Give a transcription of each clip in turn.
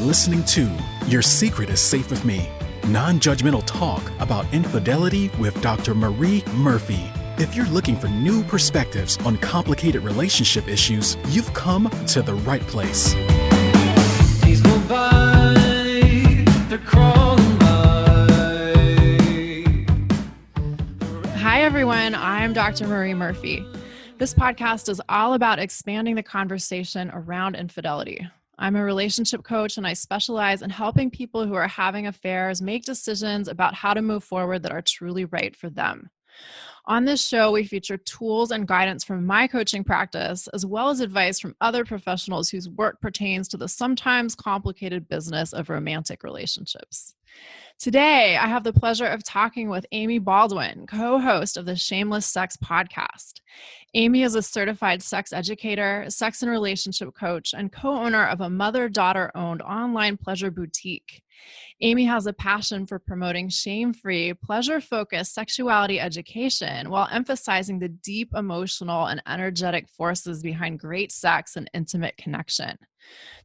listening to Your Secret is Safe with Me, non-judgmental talk about infidelity with Dr. Marie Murphy. If you're looking for new perspectives on complicated relationship issues, you've come to the right place. Days go by, they're crawling by. Hi, everyone. I'm Dr. Marie Murphy. This podcast is all about expanding the conversation around infidelity. I'm a relationship coach, and I specialize in helping people who are having affairs make decisions about how to move forward that are truly right for them. On this show, we feature tools and guidance from my coaching practice, as well as advice from other professionals whose work pertains to the sometimes complicated business of romantic relationships. Today, I have the pleasure of talking with Amy Baldwin, co-host of the Shameless Sex podcast. Amy is a certified sex educator, sex and relationship coach, and co-owner of a mother-daughter-owned online pleasure boutique. Amy has a passion for promoting shame-free, pleasure-focused sexuality education while emphasizing the deep emotional and energetic forces behind great sex and intimate connection.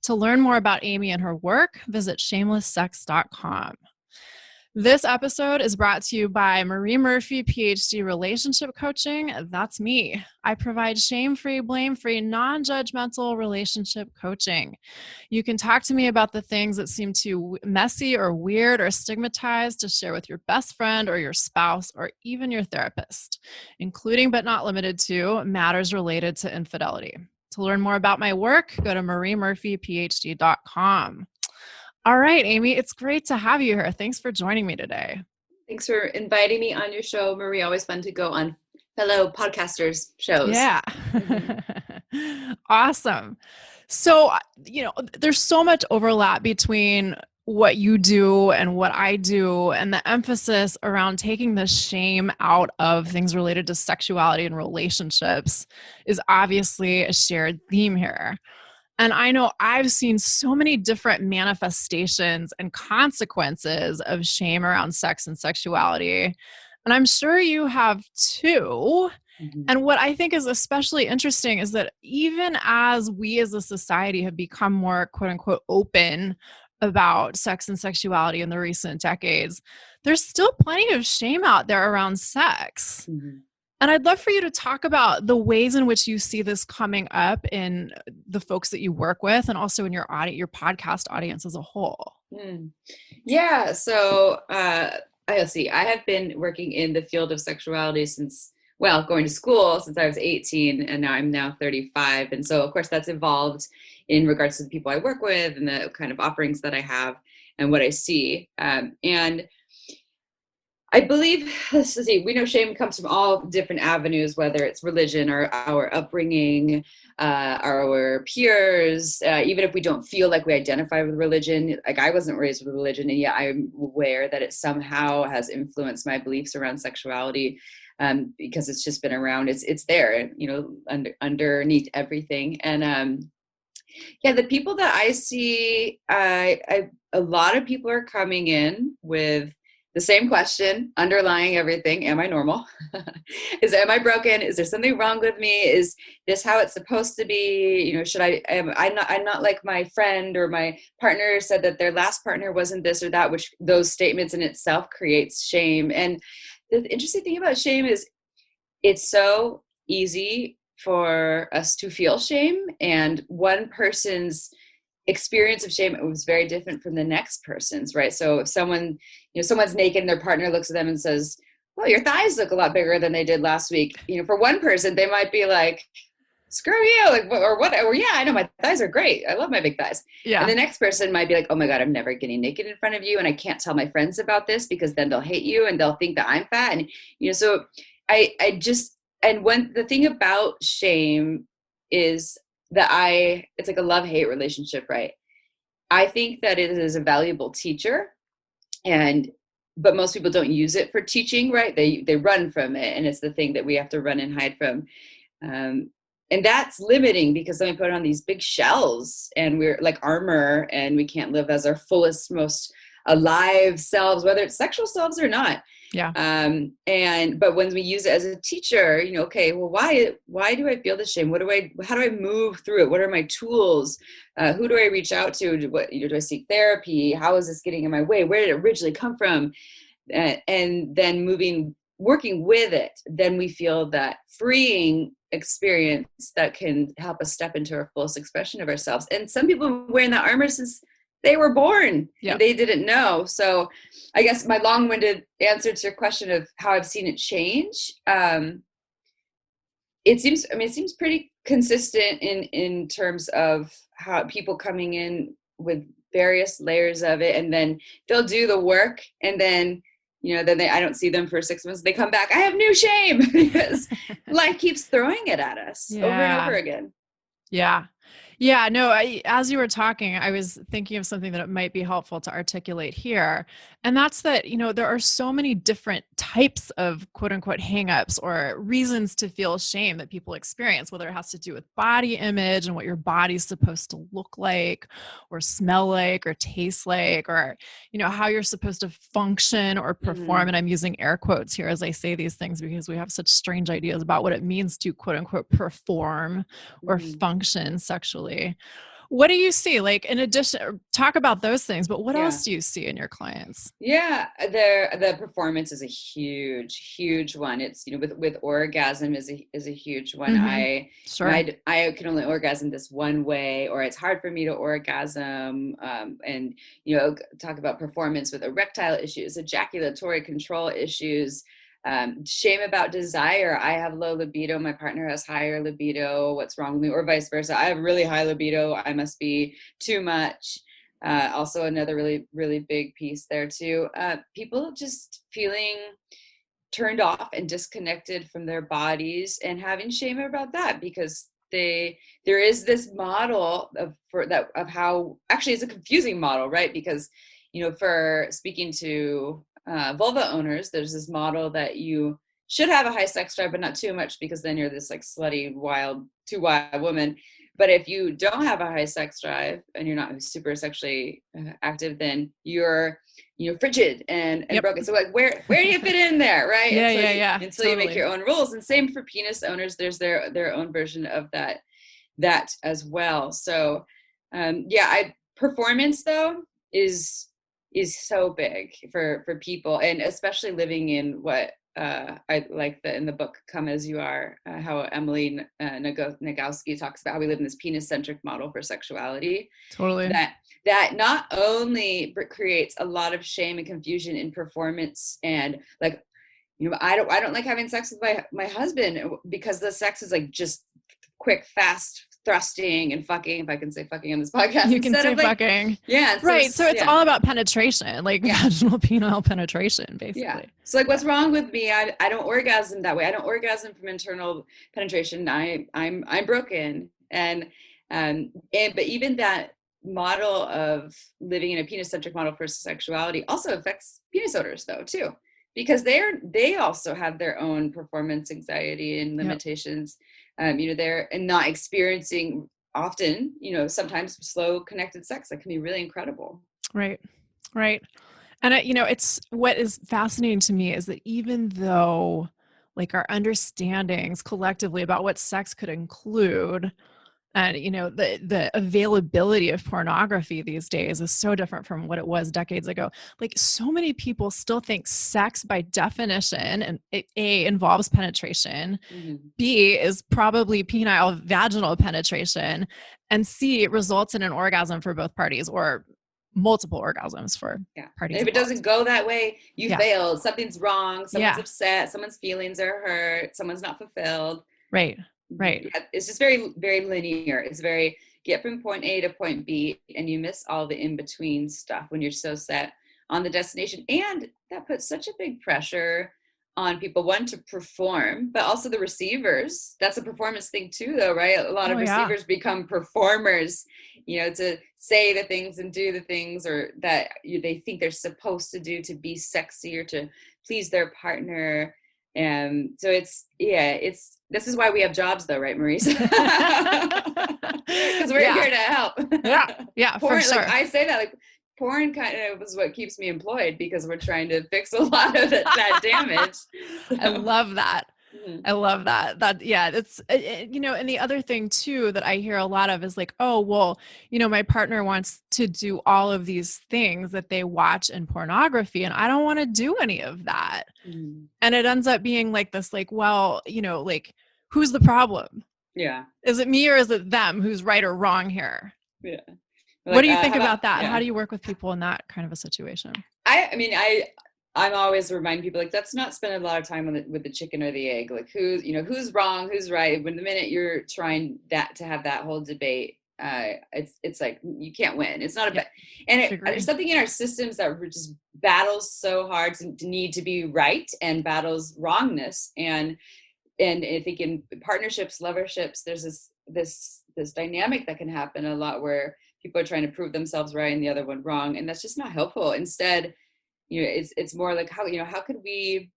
To learn more about Amy and her work, visit shamelesssex.com. This episode is brought to you by Marie Murphy, PhD Relationship Coaching. That's me. I provide shame-free, blame-free, non-judgmental relationship coaching. You can talk to me about the things that seem too messy or weird or stigmatized to share with your best friend or your spouse or even your therapist, including but not limited to matters related to infidelity. To learn more about my work, go to mariemurphyphd.com. All right, Amy, it's great to have you here. Thanks for joining me today. Thanks for inviting me on your show, Marie. Always fun to go on fellow podcasters' shows. Yeah. Awesome. So, there's so much overlap between what you do and what I do, and the emphasis around taking the shame out of things related to sexuality and relationships is obviously a shared theme here. And I know I've seen so many different manifestations and consequences of shame around sex and sexuality. And I'm sure you have too. Mm-hmm. And what I think is especially interesting is that even as we as a society have become more quote unquote open about sex and sexuality in the recent decades, there's still plenty of shame out there around sex. Mm-hmm. And I'd love for you to talk about the ways in which you see this coming up in the folks that you work with and also in your podcast audience as a whole. Yeah. So let's see. I have been working in the field of sexuality going to school since I was 18, and I'm 35. And so, of course, that's evolved in regards to the people I work with and the kind of offerings that I have and what I see. And I believe, we know shame comes from all different avenues, whether it's religion or our upbringing, our peers, even if we don't feel like we identify with religion. Like I wasn't raised with religion, and yet I'm aware that it somehow has influenced my beliefs around sexuality, because it's just been around. It's there, underneath everything. And the people that I see, a lot of people are coming in with the same question underlying everything. Am I normal? Am I broken? Is there something wrong with me? Is this how it's supposed to be? I'm not like my friend or my partner said that their last partner wasn't this or that, which those statements in itself creates shame. And the interesting thing about shame is it's so easy for us to feel shame, and one person's experience of shame was very different from the next person's, right? So if someone's naked and their partner looks at them and says, well, your thighs look a lot bigger than they did last week. For one person, they might be like, screw you, yeah, I know my thighs are great. I love my big thighs. Yeah. And the next person might be like, oh my God, I'm never getting naked in front of you. And I can't tell my friends about this because then they'll hate you and they'll think that I'm fat. And, so the thing about shame is that it's like a love-hate relationship, right? I think that it is a valuable teacher, but most people don't use it for teaching, right? They run from it, and it's the thing that we have to run and hide from. And that's limiting because then we put on these big shells and we're like armor, and we can't live as our fullest, most alive selves, whether it's sexual selves or not. Yeah. But when we use it as a teacher, okay, well, why do I feel the shame? How do I move through it? What are my tools? Who do I reach out to? Do I seek therapy? How is this getting in my way? Where did it originally come from? And then working with it, then we feel that freeing experience that can help us step into our fullest expression of ourselves. And some people have been wearing that armor since they were born. Yep. And they didn't know. So I guess my long-winded answer to your question of how I've seen it change, it seems pretty consistent in terms of how people coming in with various layers of it, and then they'll do the work, and then I don't see them for 6 months. They come back, I have new shame, because life keeps throwing it at us over and over again. Yeah. Yeah. No, as you were talking, I was thinking of something that it might be helpful to articulate here. And that's that, there are so many different types of quote unquote hangups or reasons to feel shame that people experience, whether it has to do with body image and what your body's supposed to look like or smell like or taste like, or, how you're supposed to function or perform. And I'm using air quotes here as I say these things because we have such strange ideas about what it means to quote unquote perform or function sexually. What do you see? Like, in addition, talk about those things, but what else do you see in your clients? Yeah, the performance is a huge one. It's, with orgasm is a huge one. I can only orgasm this one way, or it's hard for me to orgasm. And, talk about performance with erectile issues, ejaculatory control issues, shame about desire. I have low libido. My partner has higher libido. What's wrong with me? Or vice versa. I have really high libido. I must be too much. Also another really, really big piece there too. People just feeling turned off and disconnected from their bodies and having shame about that, because there is this model of how, actually it's a confusing model, right? Because, for speaking to vulva owners, there's this model that you should have a high sex drive, but not too much, because then you're this like slutty, too wild woman. But if you don't have a high sex drive and you're not super sexually active, then you're frigid and broken. So like, where do you fit in there, right? Until you make your own rules. And same for penis owners. There's their own version of that as well. So performance though is so big for people, and especially living in what I like in the book Come As You Are, how Emily Nagoski talks about how we live in this penis-centric model for sexuality. Totally. That not only creates a lot of shame and confusion in performance, and like, I don't like having sex with my husband because the sex is like just quick, fast thrusting and fucking, if I can say fucking on this podcast. You can say fucking. Yeah. Right. So it's all about penetration, like vaginal penile penetration, basically. Yeah. So like, what's wrong with me? I don't orgasm that way. I don't orgasm from internal penetration. I'm broken. And but even that model of living in a penis-centric model for sexuality also affects penis owners though too, because they also have their own performance anxiety and limitations. They're not experiencing often, sometimes slow connected sex that can be really incredible. Right. And it's what is fascinating to me is that even though like our understandings collectively about what sex could include, and the availability of pornography these days is so different from what it was decades ago. Like, so many people still think sex by definition, and A, involves penetration, B, is probably penile vaginal penetration, and C, results in an orgasm for both parties, or multiple orgasms for parties. And if it doesn't go that way, you failed. Something's wrong. Someone's upset. Someone's feelings are hurt. Someone's not fulfilled. Right. It's just very, very linear. It's very get from point A to point B, and you miss all the in-between stuff when you're so set on the destination. And that puts such a big pressure on people, one, to perform, but also the receivers. That's a performance thing too, though, right? A lot of receivers become performers, to say the things and do the things, or that they think they're supposed to do to be sexy or to please their partner. And so this is why we have jobs though, right, Maurice? Because we're here to help. Yeah, for sure. Like, I say that, like, porn kind of is what keeps me employed, because we're trying to fix a lot of that damage. I love that. Mhm. I love that. Yeah, it's, and the other thing too that I hear a lot of is like, oh, well, my partner wants to do all of these things that they watch in pornography, and I don't want to do any of that. Mhm. And it ends up being like this, like, well, like, who's the problem? Yeah. Is it me or is it them? Who's right or wrong here? Yeah. What Like, do you think how about, about that? How yeah. do you work with people in that kind of a situation? I mean, I'm always reminding people, like, let's not spend a lot of time with the chicken or the egg. Like, who's wrong, who's right. When the minute you're trying to have that whole debate, it's like you can't win. It's not Yep. and Agree. there's something in our systems that just battles so hard to need to be right, and battles wrongness. And I think in partnerships, loverships, there's this dynamic that can happen a lot, where people are trying to prove themselves right and the other one wrong, and that's just not helpful. Instead, it's more like, how can we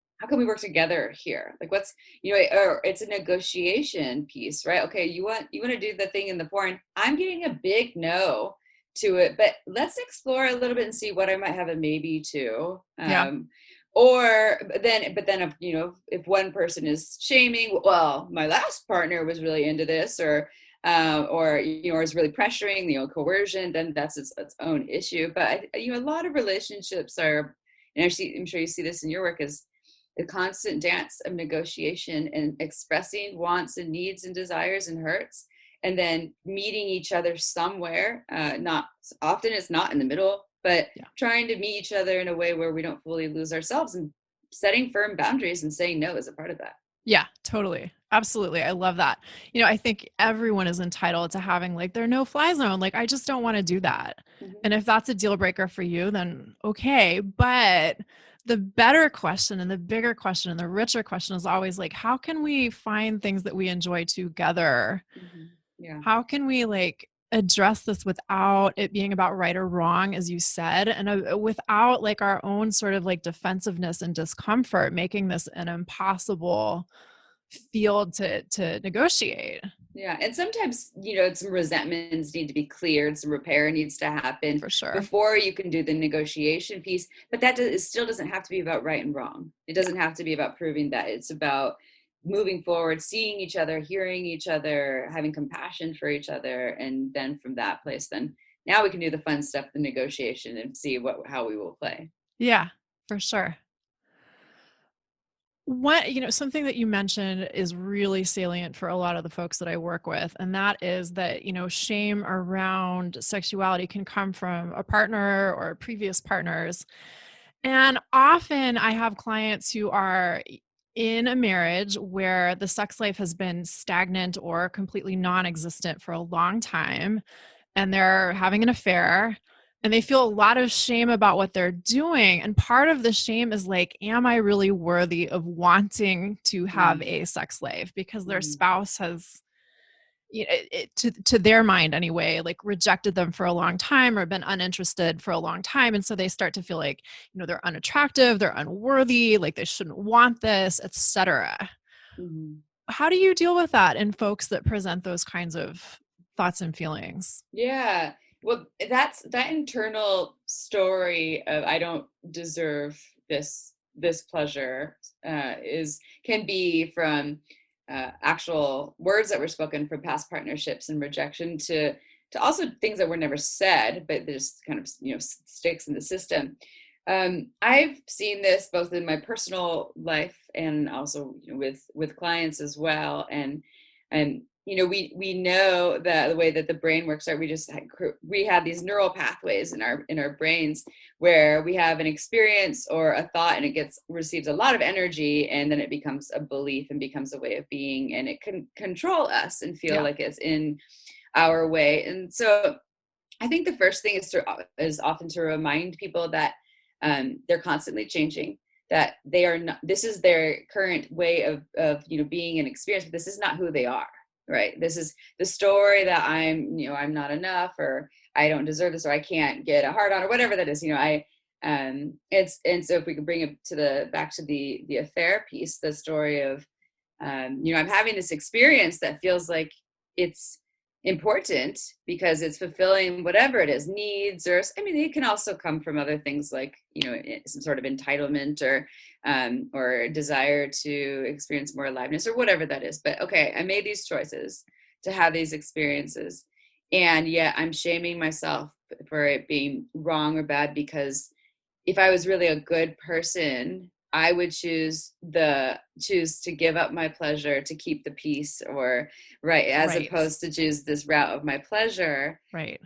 work together here? Like, what's, or it's a negotiation piece, right? Okay, you want to do the thing in the porn, I'm getting a big no to it, but let's explore a little bit and see what I might have a maybe to. Yeah. Or but then if one person is shaming, well, my last partner was really into this, or is really pressuring, coercion, then that's its own issue. But a lot of relationships are, and I'm sure you see this in your work, is a constant dance of negotiation and expressing wants and needs and desires and hurts, and then meeting each other somewhere. Not often, it's not in the middle, but Yeah. trying to meet each other in a way where we don't fully lose ourselves, and setting firm boundaries and saying no is a part of that. Yeah, totally. Absolutely. I love that. I think everyone is entitled to having like their no fly zone. Like, I just don't want to do that. Mhm. And if that's a deal breaker for you, then okay. But the better question and the bigger question and the richer question is always like, how can we find things that we enjoy together? Mhm. Yeah. How can we like address this without it being about right or wrong, as you said, and without like our own sort of like defensiveness and discomfort, making this an impossible field to negotiate? Yeah, and sometimes, some resentments need to be cleared, some repair needs to happen For sure. before you can do the negotiation piece. But it still doesn't have to be about right and wrong. It doesn't have to be about proving that. It's about moving forward, seeing each other, hearing each other, having compassion for each other, and then from that place, then now we can do the fun stuff, the negotiation, and see how we will play. Yeah, for sure. Something that you mentioned is really salient for a lot of the folks that I work with, and that is that, shame around sexuality can come from a partner or previous partners. And often I have clients who are in a marriage where the sex life has been stagnant or completely non-existent for a long time, and they're having an affair, and they feel a lot of shame about what they're doing. And part of the shame is like, am I really worthy of wanting to have a sex life? Because their Mm-hmm. spouse has, to their mind anyway, like rejected them for a long time or been uninterested for a long time. And so they start to feel like, they're unattractive, they're unworthy, like they shouldn't want this, etc. Mm-hmm. How do you deal with that in folks that present those kinds of thoughts and feelings? Yeah. Well, that's that internal story of I don't deserve this pleasure can be from actual words that were spoken from past partnerships and rejection, to also things that were never said, but they just kind of sticks in the system. I've seen this both in my personal life and also with clients as well, and we know that the way that the brain works, right? We have these neural pathways in our brains where we have an experience or a thought, and it receives a lot of energy, and then it becomes a belief and becomes a way of being, and it can control us and feel Yeah. like it's in our way. And so I think the first thing is often to remind people that they're constantly changing, that they are not, this is their current way of being and experience, but this is not who they are. Right. This is the story that I'm not enough, or I don't deserve this, or I can't get a hard on, or whatever that is. And so if we could bring it back to the affair piece, the story of, I'm having this experience that feels like it's important because it's fulfilling whatever it is, needs, or I mean, it can also come from other things like, you know, some sort of entitlement or desire to experience more aliveness or whatever that is. But okay, I made these choices to have these experiences, and yet I'm shaming myself for it being wrong or bad, because if I was really a good person, I would choose to give up my pleasure to keep the peace, or right, as Right. opposed to choose this route of my pleasure, Right.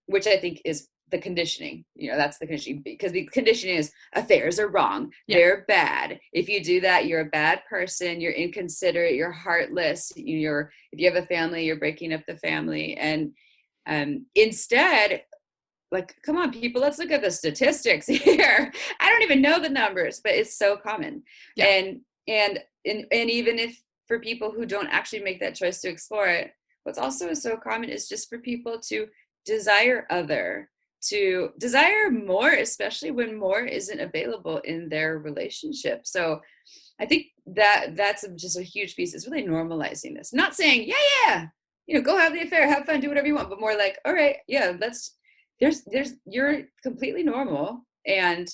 which I think is the conditioning. You know, that's the conditioning, because the conditioning is affairs are wrong, Yeah. they're bad. If you do that, you're a bad person, you're inconsiderate, you're heartless. If you have a family, you're breaking up the family, and instead, like, come on, people, let's look at the statistics here. I don't even know the numbers, but it's so common. Yeah. And even if for people who don't actually make that choice to explore it, what's also so common is just for people to desire to desire more, especially when more isn't available in their relationship. So I think that's just a huge piece. It's really normalizing this. Not saying, yeah, go have the affair, have fun, do whatever you want, but more like, all right, yeah, you're completely normal. And,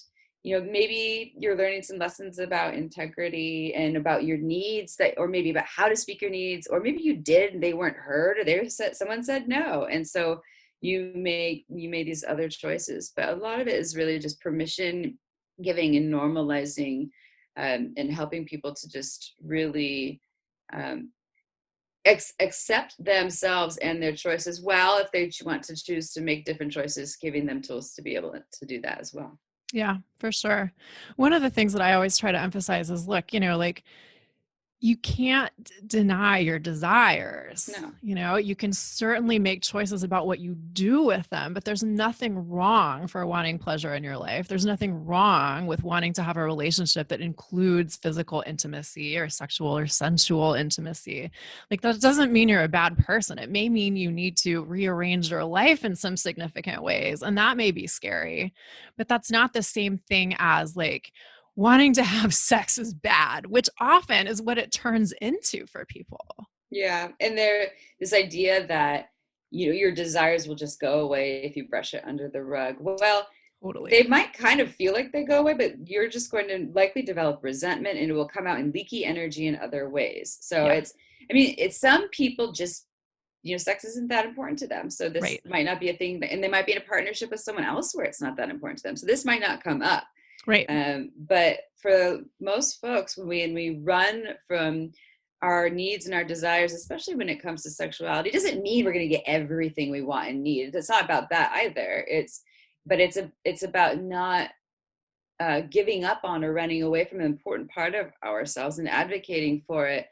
maybe you're learning some lessons about integrity and about your needs, or maybe about how to speak your needs, or maybe you did and they weren't heard, or someone said no. And so you made these other choices, but a lot of it is really just permission giving and normalizing, and helping people to just really accept themselves and their choices. Well, if they want to choose to make different choices, giving them tools to be able to do that as well. Yeah, for sure. One of the things that I always try to emphasize is, look, like, you can't deny your desires. No. You can certainly make choices about what you do with them, but there's nothing wrong for wanting pleasure in your life. There's nothing wrong with wanting to have a relationship that includes physical intimacy or sexual or sensual intimacy. Like, that doesn't mean you're a bad person. It may mean you need to rearrange your life in some significant ways, and that may be scary, but that's not the same thing as, like, wanting to have sex is bad, which often is what it turns into for people. Yeah. And this idea that, your desires will just go away if you brush it under the rug. Well, Totally. They might kind of feel like they go away, but you're just going to likely develop resentment, and it will come out in leaky energy in other ways. So it's some people just, sex isn't that important to them. So this might not be a thing, and they might be in a partnership with someone else where it's not that important to them. So this might not come up. Right. But for most folks, when we run from our needs and our desires, especially when it comes to sexuality, it doesn't mean we're going to get everything we want and need. It's not about that either. It's about not giving up on or running away from an important part of ourselves and advocating for it,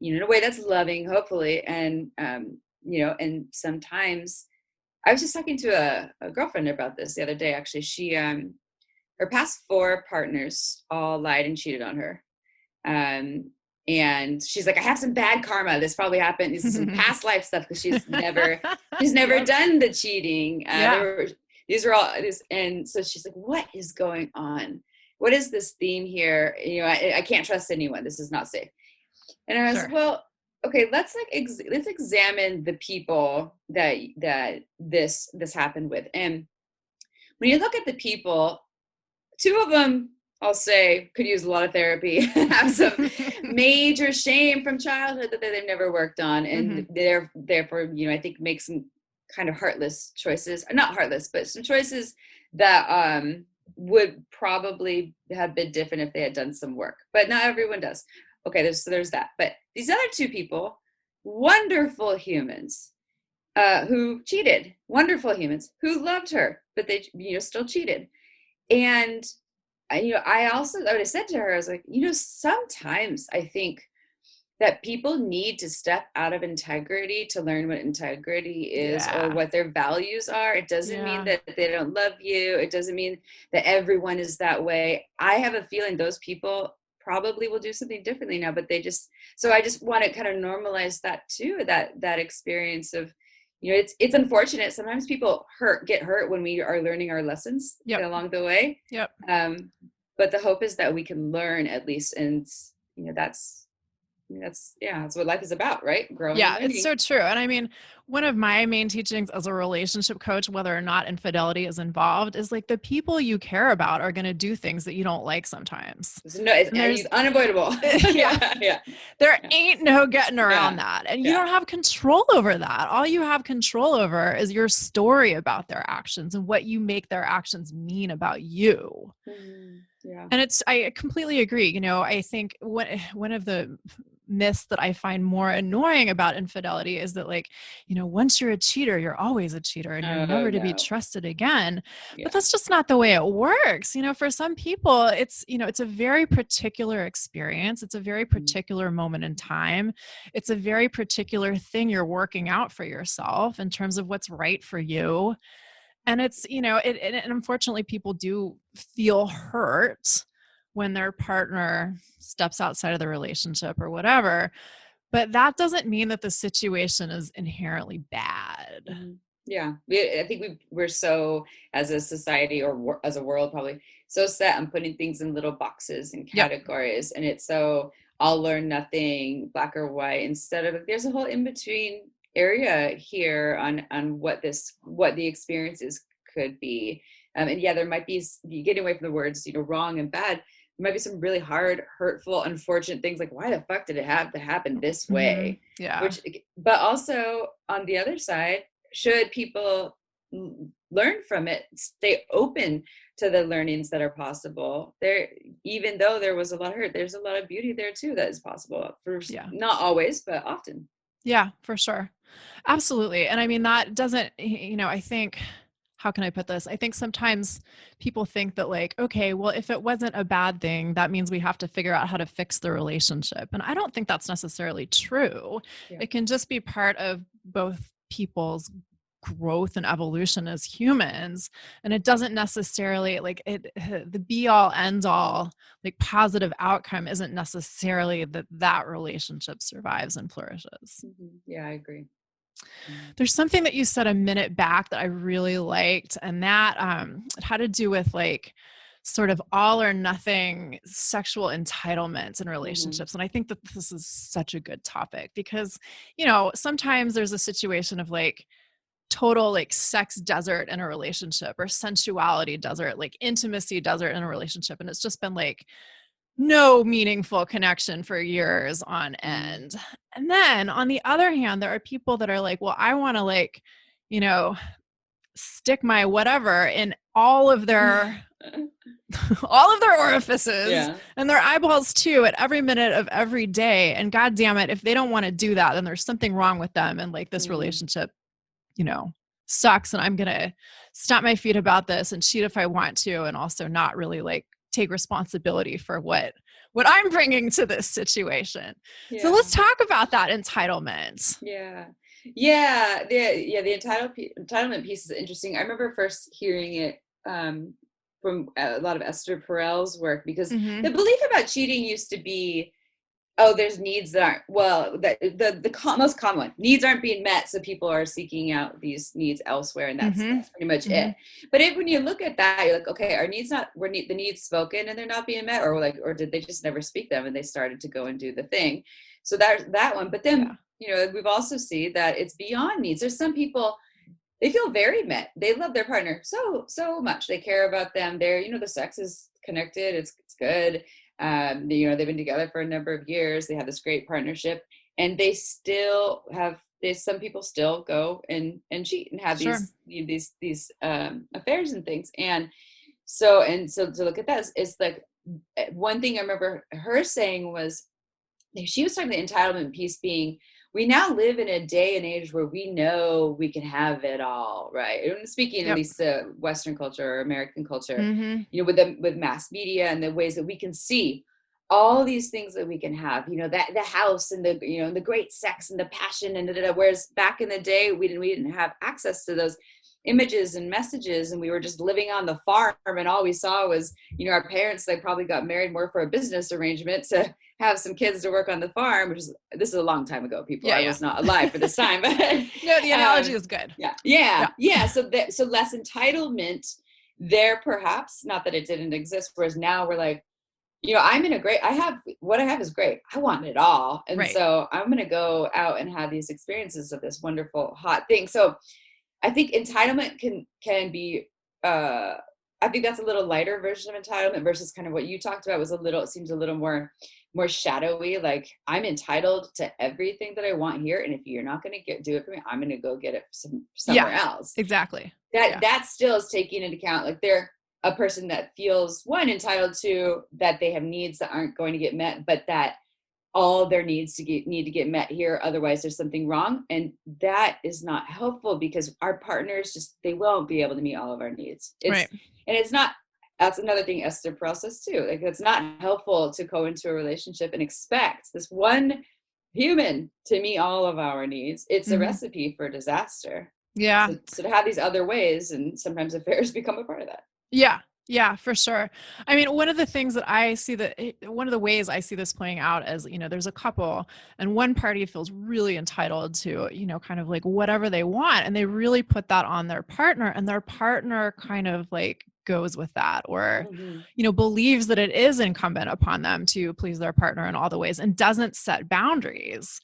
in a way that's loving, hopefully. And, and sometimes I was just talking to a girlfriend about this the other day. Actually, she, her past 4 partners all lied and cheated on her. And she's like, I have some bad karma. This probably happened. This is some past life stuff, because she's never done the cheating. These are all this. And so she's like, what is going on? What is this theme here? I can't trust anyone. This is not safe. And I was like, well, okay, let's examine the people that this happened with. And when you look at the people, 2 of them, I'll say, could use a lot of therapy, have some major shame from childhood that they've never worked on. And therefore, I think make some kind of heartless choices, not heartless, but some choices that would probably have been different if they had done some work, but not everyone does. Okay, there's that. But these other 2 people, wonderful humans, who cheated, wonderful humans who loved her, but they, still cheated. And, I would have said to her, I was like, sometimes I think that people need to step out of integrity to learn what integrity is, or what their values are. It doesn't mean that they don't love you. It doesn't mean that everyone is that way. I have a feeling those people probably will do something differently now, but so I just want to kind of normalize that too, that experience of, it's unfortunate. Sometimes people get hurt when we are learning our lessons along the way. Yep. But the hope is that we can learn at least. And, that's what life is about, right? Growing. Yeah, it's so true. And I mean, One of my main teachings as a relationship coach, whether or not infidelity is involved, is like the people you care about are going to do things that you don't like sometimes. And It's unavoidable. yeah, Yeah. there Yeah. ain't no getting around Yeah. that. And you Yeah. don't have control over that. All you have control over is your story about their actions and what you make their actions mean about you. Yeah. And I completely agree. You know, I think one of the myths that I find more annoying about infidelity is that, like, you know, once you're a cheater, you're always a cheater and you're Oh never to be no. trusted again. Yeah. But that's just not the way it works. You know, for some people, it's, you know, it's a very particular experience. It's a very particular moment in time. It's a very particular thing you're working out for yourself in terms of what's right for you. And it's, you know, and unfortunately, people do feel hurt when their partner steps outside of the relationship or whatever. But that doesn't mean that the situation is inherently bad. Yeah. I think we're so, as a society or as a world, probably so set on putting things in little boxes and Yep. categories. And it's so all or nothing, black or white, instead of there's a whole in between area here on what the experiences could be. And yeah, there might be, getting away from the words, you know, wrong and bad. There might be some really hard, hurtful, unfortunate things like, why the fuck did it have to happen this way? Yeah. But also on the other side, should people learn from it, stay open to the learnings that are possible there, even though there was a lot of hurt, there's a lot of beauty there too that is possible, for not always, but often. Yeah, for sure. Absolutely. And I mean, that doesn't, you know, I think, how can I put this? I think sometimes people think that, like, okay, well, if it wasn't a bad thing, that means we have to figure out how to fix the relationship. And I don't think that's necessarily true. Yeah. It can just be part of both people's growth and evolution as humans. And it doesn't necessarily, like, the be all end all, like, positive outcome isn't necessarily that relationship survives and flourishes. Yeah, I agree. There's something that you said a minute back that I really liked, and that it had to do with, like, sort of all or nothing sexual entitlements in relationships. And I think that this is such a good topic because, you know, sometimes there's a situation of, like, total, like, sex desert in a relationship, or sensuality desert, like intimacy desert in a relationship. And it's just been, like, no meaningful connection for years on end. And then on the other hand, there are people that are like, well, I want to, like, you know, stick my whatever in all of their all of their orifices and their eyeballs too at every minute of every day. And God damn it, if they don't want to do that, then there's something wrong with them. And, like, this relationship, you know, sucks. And I'm going to stomp my feet about this and cheat if I want to. And also not really, like, take responsibility for what I'm bringing to this situation. So let's talk about that entitlement. The entitlement piece is interesting. I remember first hearing it from a lot of Esther Perel's work, because the belief about cheating used to be, oh, there's needs that aren't, well, the most common one, needs aren't being met, so people are seeking out these needs elsewhere, and that's pretty much it. But when you look at that, you're like, okay, were the needs spoken and they're not being met, or did they just never speak them and they started to go and do the thing? So there's that one. But then, you know, we've also seen that it's beyond needs. There's some people, they feel very met. They love their partner so much. They care about them. They're, you know, the sex is connected. It's good. You know, they've been together for a number of years. They have this great partnership, and they still have this. Some people still go and cheat and have these affairs and things. And so to look at that is like, one thing I remember her saying was, she was talking the entitlement piece being, we now live in a day and age where we know we can have it all, right? Speaking at least Western culture or American culture, you know, with mass media and the ways that we can see all these things that we can have, you know, that the house and the, you know, the great sex and the passion and whereas back in the day we didn't have access to those images and messages, and we were just living on the farm, and all we saw was, you know, our parents, they probably got married more for a business arrangement to have some kids to work on the farm, this is a long time ago, people. I was not alive for this time, but no, the analogy is good. So less entitlement there, perhaps, not that it didn't exist, whereas now we're like, I'm in a great, what I have is great. I want it all. And Right. so I'm going to go out and have these experiences of this wonderful, hot thing. So I think entitlement can be, I think that's a little lighter version of entitlement versus kind of what you talked about it seems a little more shadowy. Like, I'm entitled to everything that I want here. And if you're not going to do it for me, I'm going to go get it somewhere else. Exactly. That still is taking into account, like, they're a person that feels entitled to that they have needs that aren't going to get met, but that all their needs need to get met here, otherwise there's something wrong. And that is not helpful, because our partners they won't be able to meet all of our needs. Right. And it's not, that's another thing, Esther process too. Like, it's not helpful to go into a relationship and expect this one human to meet all of our needs. It's a recipe for disaster. Yeah. So to have these other ways, and sometimes affairs become a part of that. Yeah. Yeah, for sure. I mean, one of the things that I see one of the ways I see this playing out is, there's a couple and one party feels really entitled to, kind of like whatever they want. And they really put that on their partner, and their partner kind of like goes with that, or, believes that it is incumbent upon them to please their partner in all the ways and doesn't set boundaries.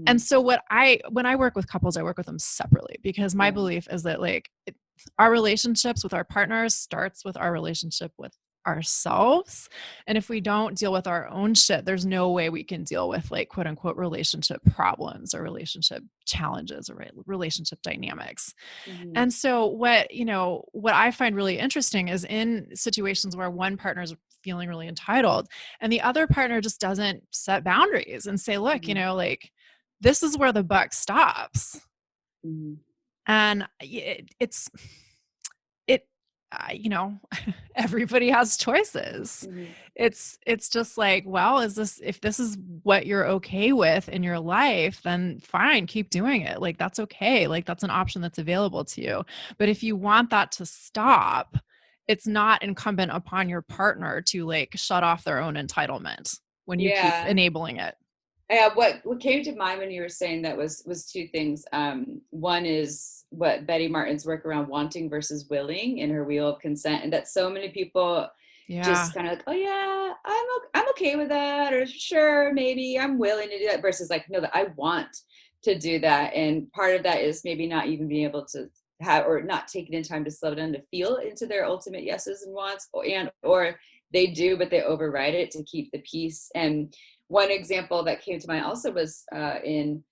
And so when I work with couples, I work with them separately, because my belief is that our relationships with our partners starts with our relationship with ourselves. And if we don't deal with our own shit, there's no way we can deal with like quote unquote relationship problems or relationship challenges or relationship dynamics. And so what I find really interesting is in situations where one partner is feeling really entitled and the other partner just doesn't set boundaries and say, look, like, this is where the buck stops. And everybody has choices. It's just like, well, if this is what you're okay with in your life, then fine, keep doing it. Like, that's okay. Like, that's an option that's available to you. But if you want that to stop, it's not incumbent upon your partner to like shut off their own entitlement when you keep enabling it. Yeah, what came to mind when you were saying that was two things. One is what Betty Martin's work around wanting versus willing in her Wheel of Consent, and that so many people just kind of like, oh yeah, I'm okay with that, or sure, maybe I'm willing to do that, versus like, no, that I want to do that. And part of that is maybe not even being able to have, or not taking in time to slow down to feel into their ultimate yeses and wants, or they do, but they override it to keep the peace. And one example that came to mind also was in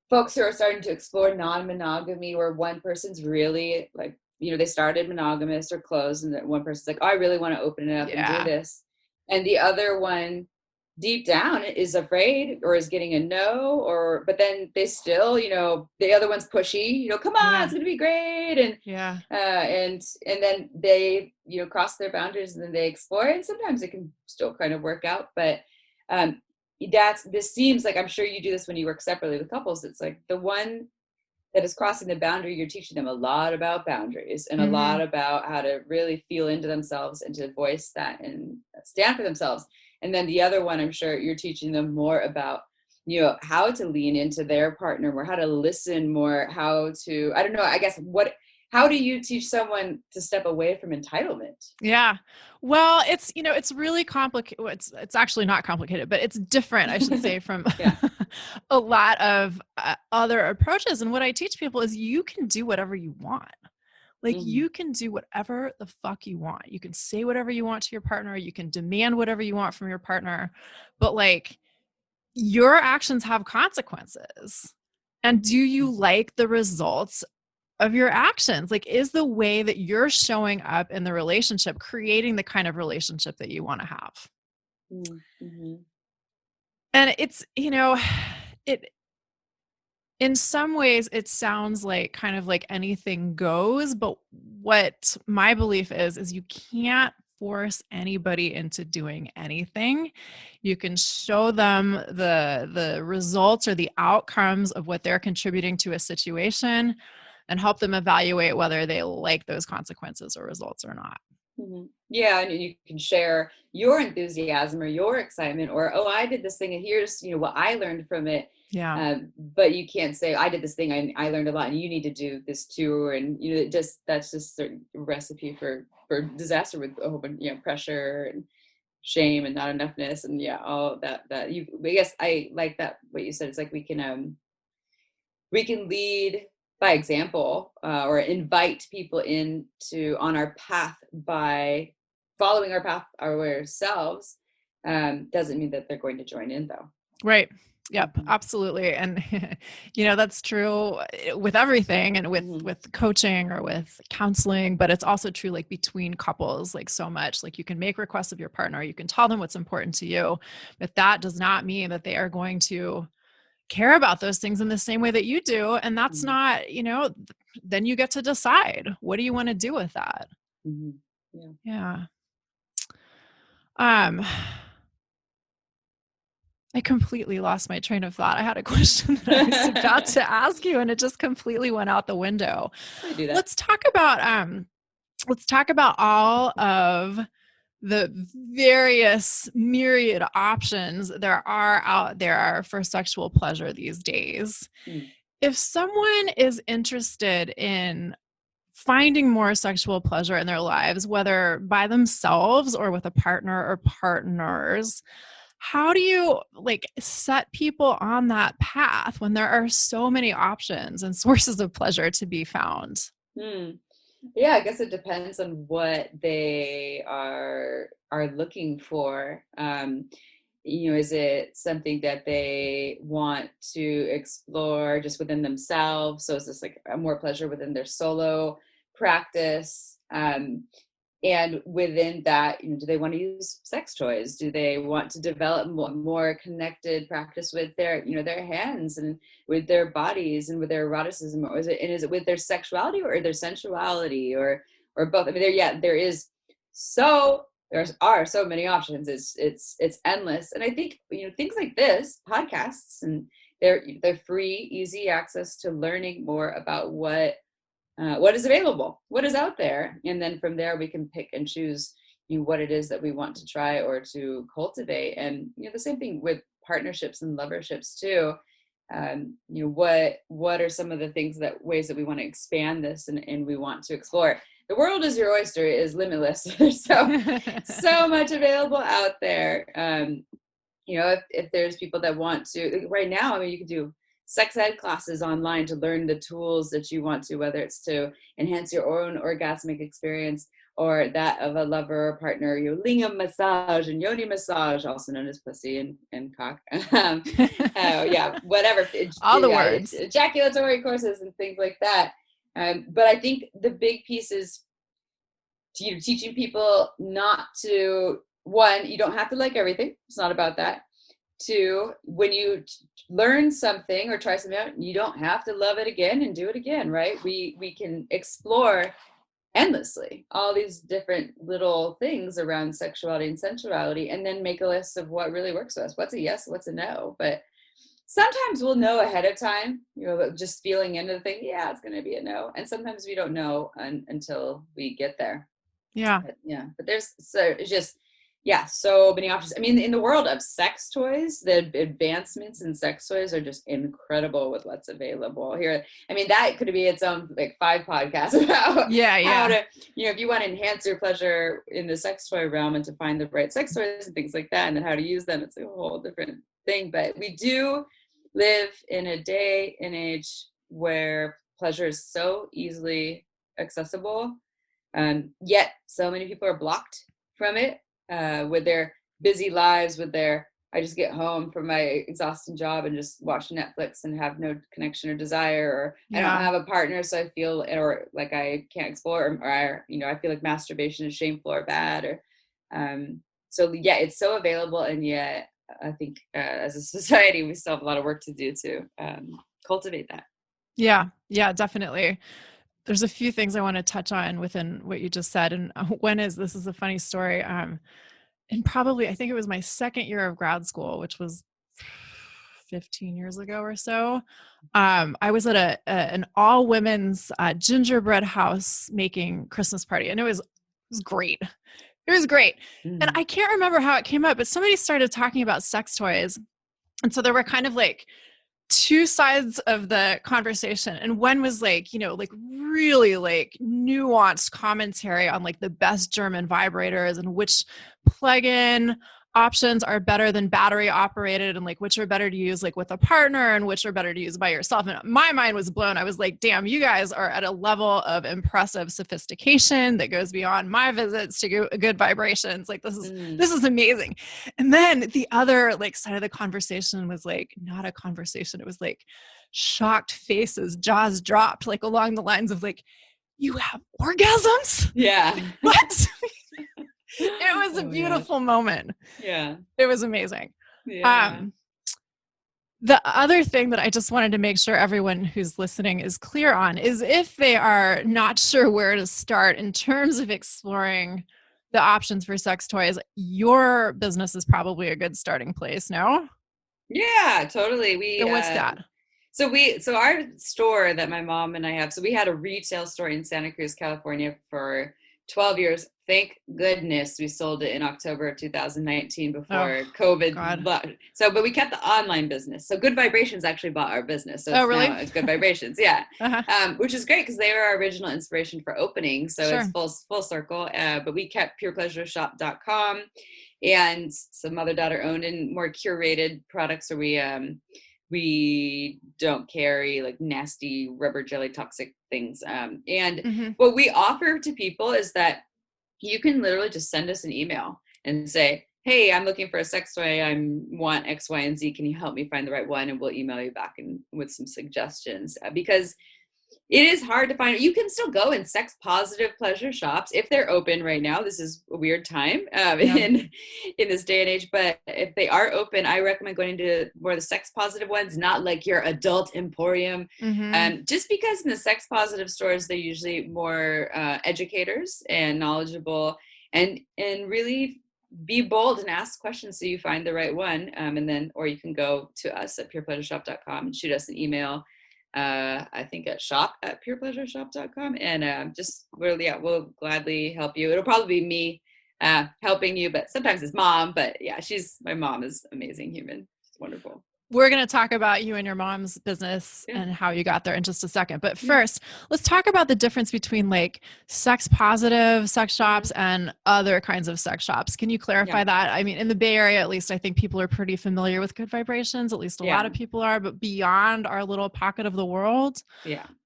folks who are starting to explore non-monogamy, where one person's really like, they started monogamous or closed, and that one person's like, oh, I really want to open it up and do this. And the other one deep down is afraid or is getting a no, but then they still, the other one's pushy, come on, it's going to be great. And then they, cross their boundaries, and then they explore it. And sometimes it can still kind of work out, but this seems like, I'm sure you do this when you work separately with couples. It's like the one that is crossing the boundary, you're teaching them a lot about boundaries and a lot about how to really feel into themselves and to voice that and stand for themselves. And then the other one, I'm sure you're teaching them more about, how to lean into their partner more, how to listen more, how to, I don't know, I guess how do you teach someone to step away from entitlement? Yeah. Well, it's, it's really complicated. It's actually not complicated, but it's different, I should say, from a lot of other approaches. And what I teach people is you can do whatever you want. Like, you can do whatever the fuck you want. You can say whatever you want to your partner. You can demand whatever you want from your partner, but like, your actions have consequences. And do you like the results of your actions? Like, is the way that you're showing up in the relationship creating the kind of relationship that you want to have? And it's, in some ways it sounds like kind of like anything goes, but what my belief is you can't force anybody into doing anything. You can show them the results or the outcomes of what they're contributing to a situation and help them evaluate whether they like those consequences or results or not. Yeah, and you can share your enthusiasm or your excitement, or, oh, I did this thing and here's, what I learned from it. Yeah. But you can't say, I did this thing, I learned a lot and you need to do this too. And, that's just a recipe for disaster with a whole bunch, pressure and shame and not enoughness, and all that I guess I like that what you said. It's like we can lead by example, or invite people into on our path by following our path ourselves. Doesn't mean that they're going to join in though. Right. Yep, Mhm. absolutely. And that's true with everything, and Mhm. with coaching or with counseling, but it's also true like between couples, like so much. Like you can make requests of your partner, you can tell them what's important to you, but that does not mean that they are going to care about those things in the same way that you do. And that's Mhm. not, then you get to decide, what do you want to do with that? Mhm. Yeah. Yeah. Um I completely lost my train of thought. I had a question that I was about to ask you and it just completely went out the window. I do that. Let's talk about all of the various myriad options there are out there for sexual pleasure these days. Mm. If someone is interested in finding more sexual pleasure in their lives, whether by themselves or with a partner or partners, how do you like set people on that path when there are so many options and sources of pleasure to be found? Mm. Yeah, I guess it depends on what they are looking for. Is it something that they want to explore just within themselves? So is this like a more pleasure within their solo practice? And within that, do they want to use sex toys? Do they want to develop more connected practice with their hands and with their bodies and with their eroticism? Or is it with their sexuality or their sensuality or both? I mean, there are so many options. It's endless. And I think things like this podcasts, and they're free, easy access to learning more about what is available, what is out there, and then from there we can pick and choose what it is that we want to try or to cultivate. And the same thing with partnerships and loverships too. What are some of the ways that we want to expand this, and we want to explore. The world is your oyster, is limitless. There's so much available out there. If there's people that want to, right now, I mean, you can do sex ed classes online to learn the tools that you want to, whether it's to enhance your own orgasmic experience or that of a lover or partner. Lingam massage and yoni massage, also known as pussy and cock. Whatever. All the words. Ejaculatory courses and things like that. But I think the big piece is teaching people not to, one, you don't have to like everything. It's not about that. Two, when you learn something or try something out, you don't have to love it again and do it again, right? We can explore endlessly all these different little things around sexuality and sensuality, and then make a list of what really works for us. What's a yes, what's a no? But sometimes we'll know ahead of time, just feeling into the thing, yeah, it's going to be a no. And sometimes we don't know until we get there. Yeah. But it's just, so many options. I mean, in the world of sex toys, the advancements in sex toys are just incredible with what's available here. I mean, that could be its own like 5 podcasts about how to, if you want to enhance your pleasure in the sex toy realm and to find the right sex toys and things like that, and then how to use them, it's a whole different thing. But we do live in a day and age where pleasure is so easily accessible. Yet so many people are blocked from it with their busy lives, I just get home from my exhausting job and just watch Netflix and have no connection or desire, or I don't have a partner, so I feel, or like I can't explore, or I feel like masturbation is shameful or bad, or it's so available, and yet I think as a society we still have a lot of work to do to cultivate that. Yeah, definitely. There's a few things I want to touch on within what you just said. And this is a funny story. And probably, I think it was my second year of grad school, which was 15 years ago or so. I was at an all women's gingerbread house making Christmas party. And it was great. It was great. Mm. And I can't remember how it came up, but somebody started talking about sex toys. And so there were kind of like two sides of the conversation, and one was like, you know, like really like nuanced commentary on like the best German vibrators and which plug-in options are better than battery operated, and like which are better to use like with a partner and which are better to use by yourself. And my mind was blown. I was like, damn, you guys are at a level of impressive sophistication that goes beyond my visits to good vibrations. Like this is amazing. And then the other like side of the conversation was like not a conversation. It was like shocked faces, jaws dropped, like along the lines of like, you have orgasms? Yeah. What? It was a beautiful moment. Yeah. It was amazing. Yeah. The other thing that I just wanted to make sure everyone who's listening is clear on is if they are not sure where to start in terms of exploring the options for sex toys, your business is probably a good starting place, no? Yeah, totally. And what's that? So our store that my mom and I have, so we had a retail store in Santa Cruz, California for 12 years. Thank goodness we sold it in October of 2019 before COVID. But we kept the online business. So Good Vibrations actually bought our business. So really? Now it's Good Vibrations. Yeah. Which is great because they were our original inspiration for opening. So it's full circle. But we kept purepleasureshop.com and some mother-daughter owned and more curated products. So we don't carry like nasty rubber jelly toxic things. What we offer to people is that you can literally just send us an email and say, hey, I'm looking for a sex toy. I want X, Y, and Z. Can you help me find the right one? And we'll email you back with some suggestions because it is hard to find. You can still go in sex positive pleasure shops if they're open right now. This is a weird time in this day and age, but if they are open, I recommend going into more of the sex positive ones, not like your adult emporium. Just because in the sex positive stores, they're usually more educators and knowledgeable and really be bold and ask questions so you find the right one. Or you can go to us at purepleasureshop.com and shoot us an email. I think at shop@purepleasureshop.com and we'll gladly help you. It'll probably be me helping you, but sometimes it's mom, but yeah, my mom is an amazing human. She's wonderful. We're going to talk about you and your mom's business and how you got there in just a second. But first, let's talk about the difference between like sex positive sex shops and other kinds of sex shops. Can you clarify that? I mean, in the Bay Area, at least, I think people are pretty familiar with Good Vibrations. At least a lot of people are, but beyond our little pocket of the world,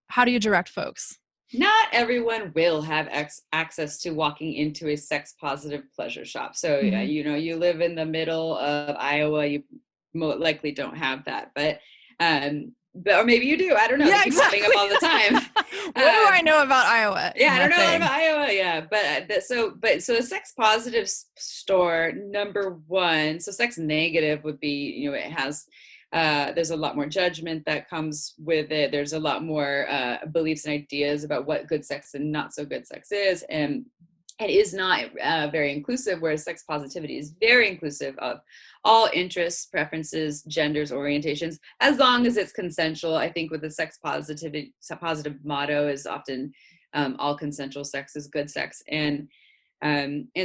how do you direct folks? Not everyone will have access to walking into a sex positive pleasure shop. So, you live in the middle of Iowa, you most likely don't have that, but or maybe you do. I don't know. Yeah, exactly. Popping up all the time. What do I know about Iowa? Yeah, I don't know about Iowa. Yeah, but so a sex positive store, number one. So sex negative would be, it has. There's a lot more judgment that comes with it. There's a lot more beliefs and ideas about what good sex and not so good sex is, and it is not very inclusive, whereas sex positivity is very inclusive of all interests, preferences, genders, orientations, as long as it's consensual. I think with the sex positive motto is often all consensual sex is good sex. And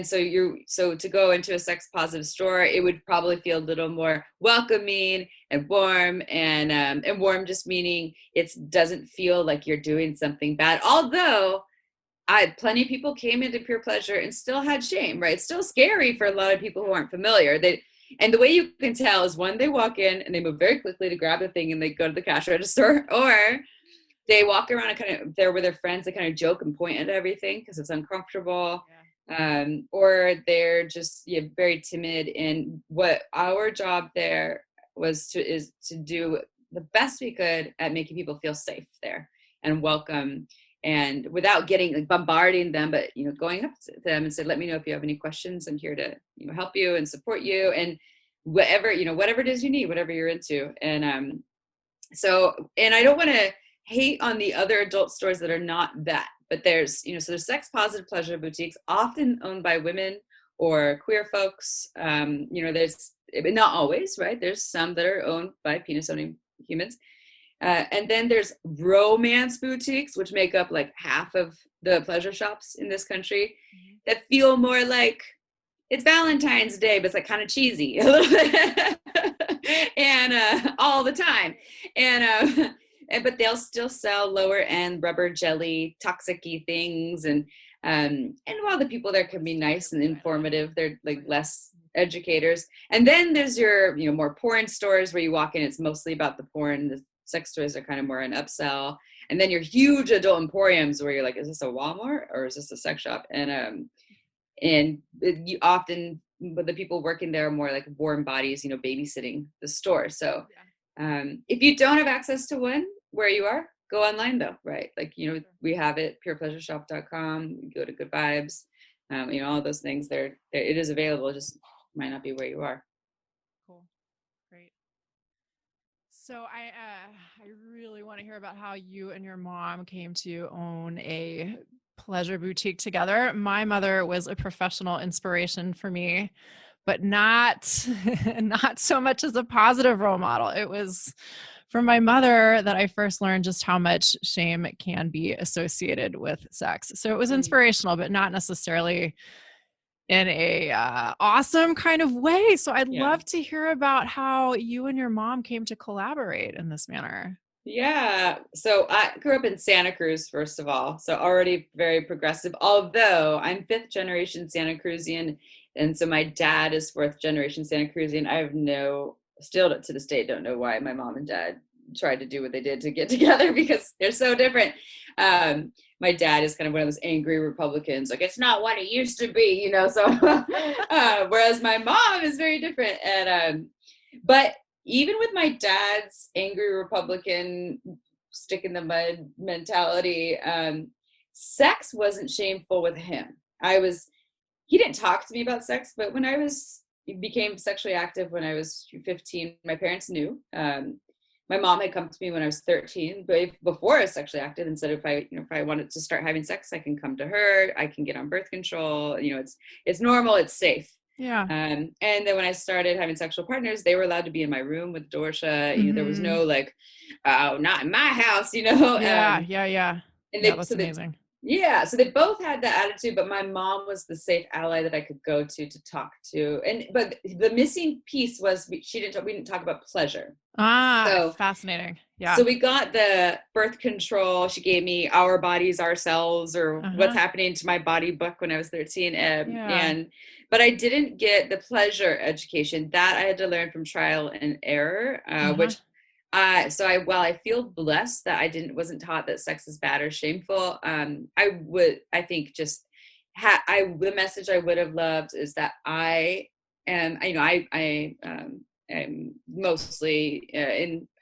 so to go into a sex positive store, it would probably feel a little more welcoming and warm, and warm just meaning it doesn't feel like you're doing something bad. Although plenty of people came into Pure Pleasure and still had shame, right? It's still scary for a lot of people who aren't familiar. And the way you can tell is when they walk in and they move very quickly to grab the thing and they go to the cash register, or they walk around and kind of, they're with their friends, they kind of joke and point at everything because it's uncomfortable. Or they're just very timid. And what our job there is to do the best we could at making people feel safe there and welcome, and without getting bombarding them, but going up to them and say, let me know if you have any questions. I'm here to help you and support you, and whatever it is you need, whatever you're into. And so I don't want to hate on the other adult stores that are not that, but there's so there's sex positive pleasure boutiques often owned by women or queer folks. There's, not always, right? There's some that are owned by penis owning humans. And then there's romance boutiques, which make up like half of the pleasure shops in this country, that feel more like it's Valentine's Day, but it's like kind of cheesy a little bit, and all the time, but they'll still sell lower end rubber jelly, toxic-y things, and while the people there can be nice and informative, they're like less educators. And then there's your, more porn stores where you walk in, it's mostly about the porn. The sex toys are kind of more an upsell. And then your huge adult emporiums where you're like, is this a Walmart or is this a sex shop? You often, but the people working there are more like warm bodies, babysitting the store. So if you don't have access to one where you are, go online though, right? Like, we have it, purepleasureshop.com, you go to Good Vibes, all those things there. It is available, just might not be where you are. Cool. Great. So I really want to hear about how you and your mom came to own a pleasure boutique together. My mother was a professional inspiration for me, but not so much as a positive role model. It was from my mother that I first learned just how much shame can be associated with sex. So it was inspirational, but not necessarily in a awesome kind of way. So I'd love to hear about how you and your mom came to collaborate in this manner. Yeah. So I grew up in Santa Cruz, first of all. So already very progressive, although I'm 5th generation Santa Cruzian. And so my dad is 4th generation Santa Cruzian. I have still to this day, don't know why my mom and dad tried to do what they did to get together because they're so different. My dad is kind of one of those angry Republicans, like it's not what it used to be, so whereas my mom is very different. And but even with my dad's angry Republican stick in the mud mentality, sex wasn't shameful with him. He didn't talk to me about sex, but when I became sexually active when I was 15, my parents knew. My mom had come to me when I was 13, but before I was sexually active, and said if I wanted to start having sex, I can come to her. I can get on birth control. It's normal. It's safe. Yeah. And then when I started having sexual partners, they were allowed to be in my room with the door shut. There was no like, oh, not in my house. Yeah. And that's amazing. So they both had that attitude, but my mom was the safe ally that I could go to talk to. But the missing piece was we didn't talk about pleasure. So fascinating. Yeah. So we got the birth control. She gave me Our Bodies, Ourselves, or What's Happening to My Body book when I was 13. But I didn't get the pleasure education that I had to learn from trial and error, while I feel blessed that I wasn't taught that sex is bad or shameful, the message I would have loved is that I am, I'm mostly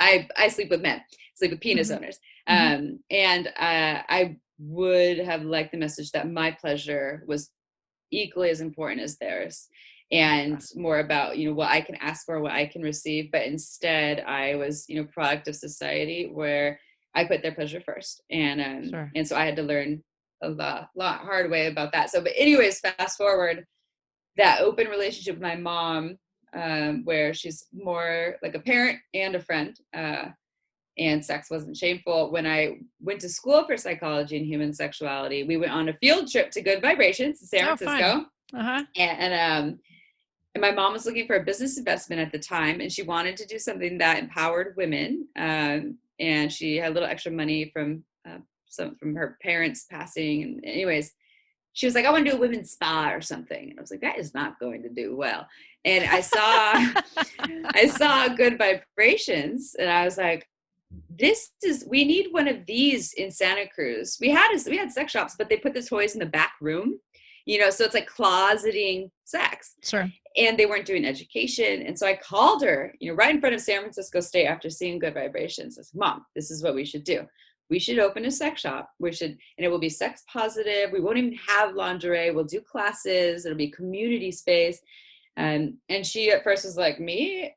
I sleep with men, sleep with penis owners. And I would have liked the message that my pleasure was equally as important as theirs, and more about what I can ask for, what I can receive. But instead I was product of society where I put their pleasure first, and so I had to learn a lot hard way about that. So but anyways, fast forward, that open relationship with my mom, where she's more like a parent and a friend, and sex wasn't shameful. When I went to school for psychology and human sexuality, we went on a field trip to Good Vibrations in San Francisco. And my mom was looking for a business investment at the time, and she wanted to do something that empowered women. And she had a little extra money from her parents passing. And anyways, she was like, I want to do a women's spa or something. And I was like, that is not going to do well. And I saw Good Vibrations, and I was like, we need one of these in Santa Cruz. We had sex shops, but they put the toys in the back room, so it's like closeting sex. Sure. And they weren't doing education. And so I called her, right in front of San Francisco State after seeing Good Vibrations. I said, Mom, this is what we should do. We should open a sex shop. And it will be sex positive. We won't even have lingerie. We'll do classes. It'll be community space. And she at first was like, me?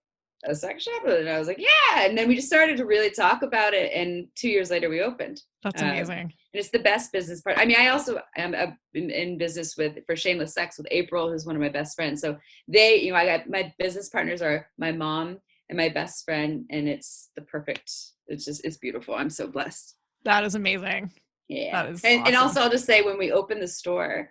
A sex shop? And I was like, yeah. And then we just started to really talk about it. And 2 years later, we opened. That's amazing. And it's the best business part. I mean, I also am in business for Shameless Sex with April, who's one of my best friends. So I got my business partners are my mom and my best friend. And it's it's beautiful. I'm so blessed. That is amazing. Yeah. That is and awesome. also I'll just say, when we opened the store,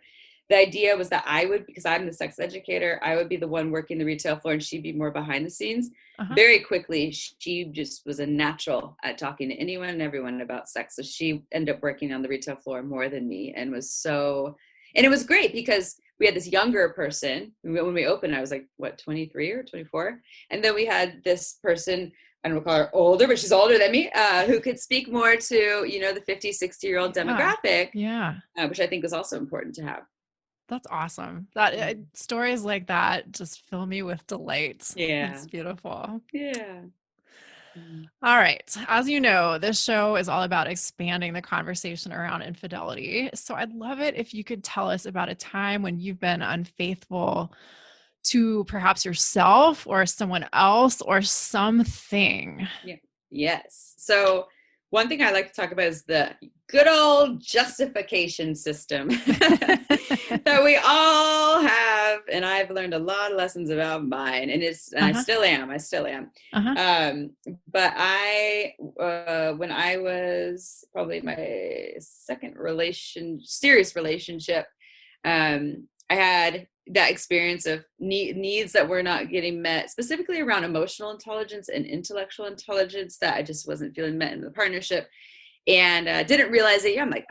the idea was that I would, because I'm the sex educator, I would be the one working the retail floor and she'd be more behind the scenes. Uh-huh. Very quickly, she just was a natural at talking to anyone and everyone about sex. So she ended up working on the retail floor more than me, and and it was great because we had this younger person. When we opened, I was like, what, 23 or 24? And then we had this person, I don't call her older, but she's older than me, who could speak more to, the 50, 60-year-old demographic, Yeah. which I think was also important to have. That's awesome. That stories like that just fill me with delight. Yeah. It's beautiful. Yeah. All right. As you know, this show is all about expanding the conversation around infidelity. So I'd love it if you could tell us about a time when you've been unfaithful to perhaps yourself or someone else or something. Yeah. Yes. So one thing I like to talk about is the good old justification system that we all have. And I've learned a lot of lessons about mine, and I still am. But when I was probably my second serious relationship, I had that experience of needs that were not getting met, specifically around emotional intelligence and intellectual intelligence, that I just wasn't feeling met in the partnership, and didn't realize it. I'm like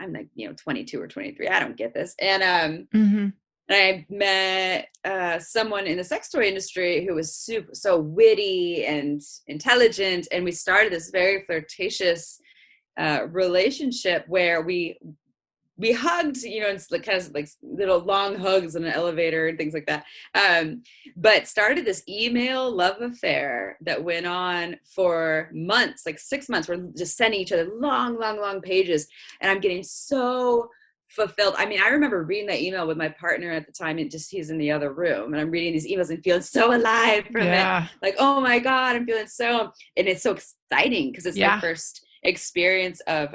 22 or 23. I don't get this. And I met someone in the sex toy industry who was so witty and intelligent, and we started this very flirtatious relationship where we hugged, it's like kind of like little long hugs in an elevator and things like that. But started this email love affair that went on for months, like 6 months. We're just sending each other long, long, long pages. And I'm getting so fulfilled. I mean, I remember reading that email with my partner at the time, and he's in the other room, and I'm reading these emails and feeling so alive from it. Like, oh my God, I'm feeling and it's so exciting because it's my first experience of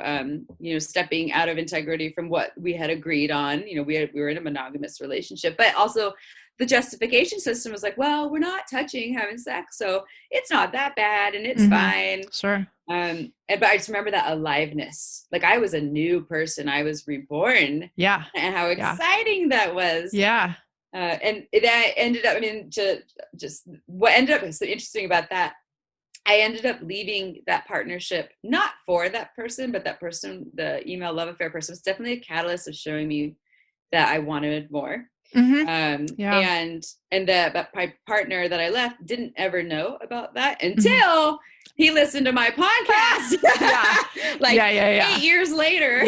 stepping out of integrity from what we had agreed on. We were in a monogamous relationship, but also the justification system was like, well, we're not having sex, so it's not that bad and it's fine. Sure. But I just remember that aliveness. Like, I was a new person. I was reborn. Yeah. And how exciting that was. Yeah. And that ended up, what ended up so interesting about that, I ended up leaving that partnership, not for that person, but that person, the email love affair person, was definitely a catalyst of showing me that I wanted more. And my partner that I left didn't ever know about that until he listened to my podcast 8 years later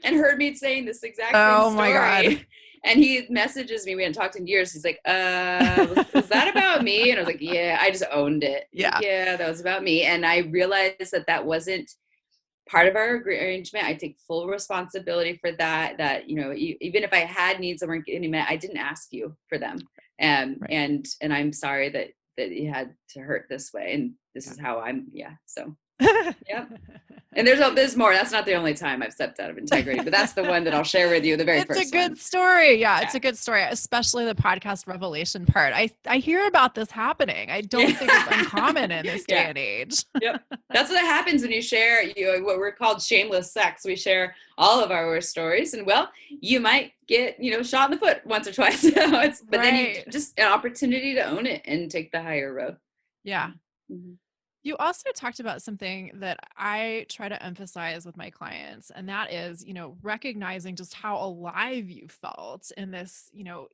and heard me saying this exact same story. My God. And he messages me. We hadn't talked in years. He's like, was that about me? And I was like, yeah, I just owned it. Yeah. Yeah, that was about me. And I realized that wasn't part of our arrangement. I take full responsibility for that, even if I had needs that weren't getting met, I didn't ask you for them. And I'm sorry that you had to hurt this way. And this is how so. Yep. And there's more. That's not the only time I've stepped out of integrity, but that's the one that I'll share with you. The very first. It's a good story. Yeah, it's a good story, especially the podcast revelation part. I hear about this happening. I don't think it's uncommon in this day and age. Yep. That's what happens when you share what we're called shameless sex. We share all of our worst stories, and you might get, shot in the foot once or twice. Then you just an opportunity to own it and take the higher road. Yeah. Mm-hmm. You also talked about something that I try to emphasize with my clients, and that is, recognizing just how alive you felt in this,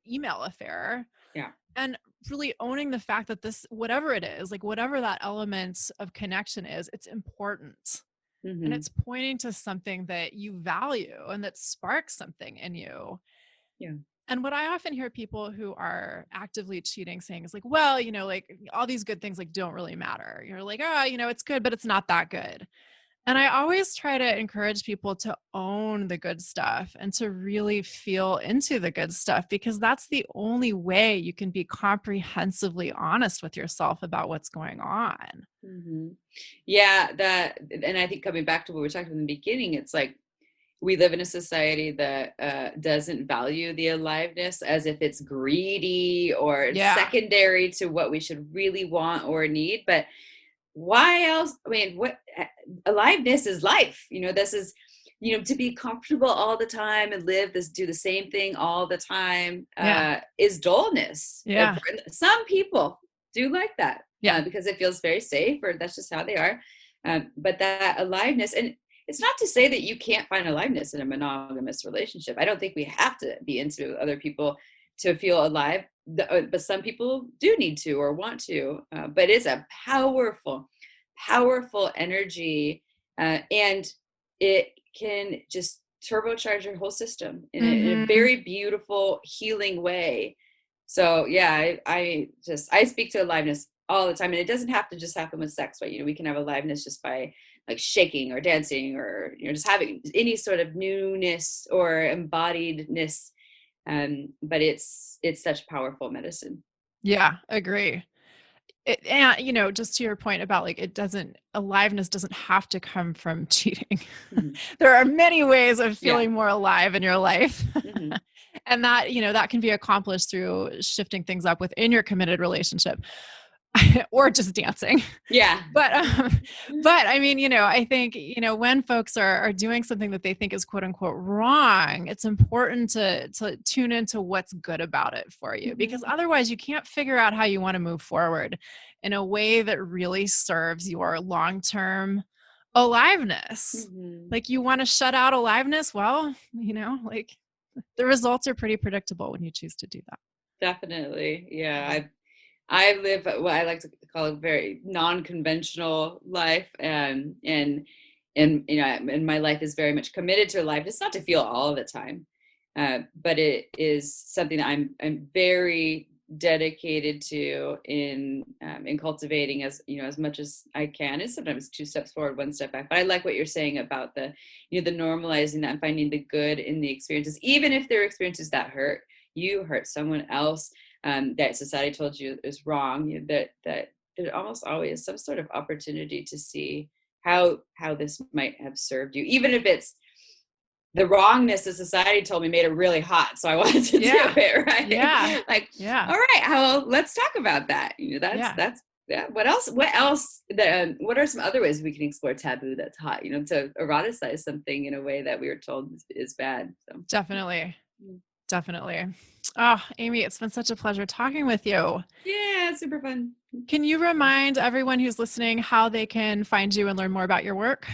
email affair. Yeah. And really owning the fact that this, whatever it is, like whatever that element of connection is, it's important. And it's pointing to something that you value and that sparks something in you. Yeah. And what I often hear people who are actively cheating saying is like, well, like all these good things like don't really matter. You're like, it's good, but it's not that good. And I always try to encourage people to own the good stuff and to really feel into the good stuff, because that's the only way you can be comprehensively honest with yourself about what's going on. Yeah. And I think coming back to what we were talking about in the beginning, it's like, we live in a society that doesn't value the aliveness, as if it's greedy or secondary to what we should really want or need. But why else? I mean, what aliveness is life. to be comfortable all the time and do the same thing all the time is dullness. Yeah. Some people do like that because it feels very safe, or that's just how they are. But that aliveness, and it's not to say that you can't find aliveness in a monogamous relationship. I don't think we have to be into other people to feel alive, but some people do need to or want to. But it's a powerful energy, and it can just turbocharge your whole system in a very beautiful, healing way. So yeah, I speak to aliveness all the time, and it doesn't have to just happen with sex, right? We can have aliveness just by like shaking or dancing, or just having any sort of newness or embodiedness. But it's such powerful medicine. Yeah, agree. And just to your point about like, aliveness doesn't have to come from cheating. There are many ways of feeling more alive in your life. And that, that can be accomplished through shifting things up within your committed relationship. Or just dancing. Yeah. But I mean, I think, when folks are doing something that they think is quote unquote wrong, it's important to tune into what's good about it for you, because otherwise you can't figure out how you want to move forward in a way that really serves your long-term aliveness. Like, you want to shut out aliveness? Well, like, the results are pretty predictable when you choose to do that. Definitely. Yeah. I live what I like to call a very non-conventional life, and my life is very much committed to life. It's not to feel all the time, but it is something that I'm very dedicated to in cultivating as much as I can. It's sometimes 2 steps forward, 1 step back. But I like what you're saying about the the normalizing that and finding the good in the experiences, even if they're experiences that hurt you, hurt someone else. That society told you is wrong, that there almost always some sort of opportunity to see how this might have served you, even if it's the wrongness that society told me made it really hot, so I wanted to do it, right? Yeah. All right, let's talk about that. That's What else? What are some other ways we can explore taboo that's hot? To eroticize something in a way that we were told is bad. So. Definitely. Oh, Amy, it's been such a pleasure talking with you. Yeah, it's super fun. Can you remind everyone who's listening how they can find you and learn more about your work?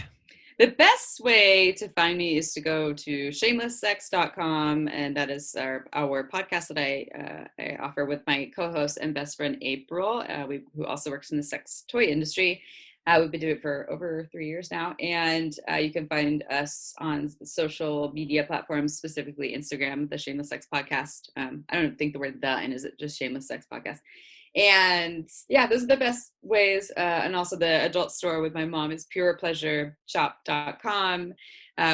The best way to find me is to go to shamelesssex.com, and that is our podcast that I offer with my co-host and best friend April, who also works in the sex toy industry. We've been doing it for over 3 years now, and you can find us on social media platforms, specifically Instagram, the Shameless Sex Podcast. I don't think the word "the" in, is it just Shameless Sex Podcast? And yeah, those are the best ways. And also the adult store with my mom is purepleasureshop.com.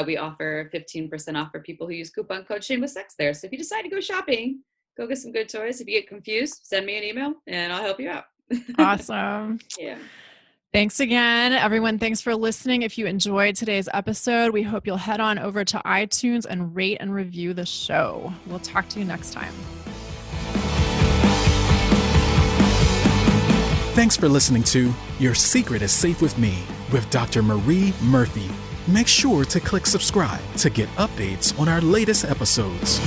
We offer 15% off for people who use coupon code Shameless Sex there. So if you decide to go shopping, go get some good toys. If you get confused, send me an email and I'll help you out. Awesome. Yeah. Thanks again, everyone. Thanks for listening. If you enjoyed today's episode, we hope you'll head on over to iTunes and rate and review the show. We'll talk to you next time. Thanks for listening to Your Secret is Safe with Me with Dr. Marie Murphy. Make sure to click subscribe to get updates on our latest episodes.